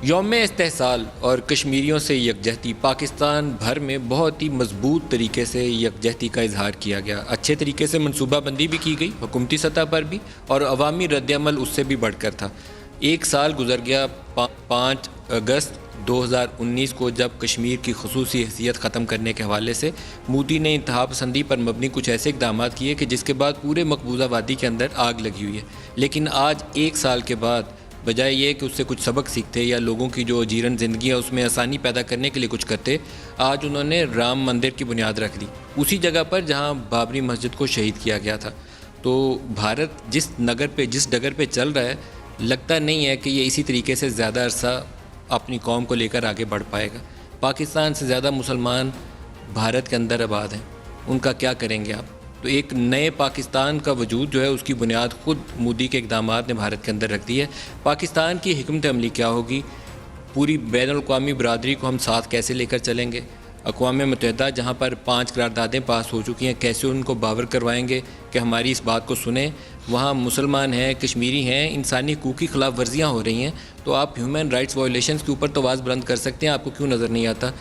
یوم استحصال اور کشمیریوں سے یکجہتی پاکستان بھر میں بہت ہی مضبوط طریقے سے یکجہتی کا اظہار کیا گیا، اچھے طریقے سے منصوبہ بندی بھی کی گئی حکومتی سطح پر بھی، اور عوامی رد عمل اس سے بھی بڑھ کر تھا۔ ایک سال گزر گیا 5 اگست 2019 کو، جب کشمیر کی خصوصی حیثیت ختم کرنے کے حوالے سے مودی نے انتہا پسندی پر مبنی کچھ ایسے اقدامات کیے کہ جس کے بعد پورے مقبوضہ وادی کے اندر آگ لگی ہوئی ہے۔ لیکن آج ایک سال کے بعد بجائے یہ کہ اس سے کچھ سبق سیکھتے یا لوگوں کی جو جیرن زندگی ہے اس میں آسانی پیدا کرنے کے لیے کچھ کرتے، آج انہوں نے رام مندر کی بنیاد رکھ دی، اسی جگہ پر جہاں بابری مسجد کو شہید کیا گیا تھا۔ تو بھارت جس ڈگر پہ چل رہا ہے، لگتا نہیں ہے کہ یہ اسی طریقے سے زیادہ عرصہ اپنی قوم کو لے کر آگے بڑھ پائے گا۔ پاکستان سے زیادہ مسلمان بھارت کے اندر آباد ہیں، ان کا کیا کریں گے آپ؟ تو ایک نئے پاکستان کا وجود جو ہے اس کی بنیاد خود مودی کے اقدامات نے بھارت کے اندر رکھ دی ہے۔ پاکستان کی حکمت عملی کیا ہوگی، پوری بین الاقوامی برادری کو ہم ساتھ کیسے لے کر چلیں گے، اقوام متحدہ جہاں پر 5 قراردادیں پاس ہو چکی ہیں کیسے ان کو باور کروائیں گے کہ ہماری اس بات کو سنیں۔ وہاں مسلمان ہیں، کشمیری ہیں، انسانی حقوق کی خلاف ورزیاں ہو رہی ہیں، تو آپ ہیومن رائٹس وائلیشنز کے اوپر تو آواز بلند کر سکتے ہیں، آپ کو کیوں نظر نہیں آتا؟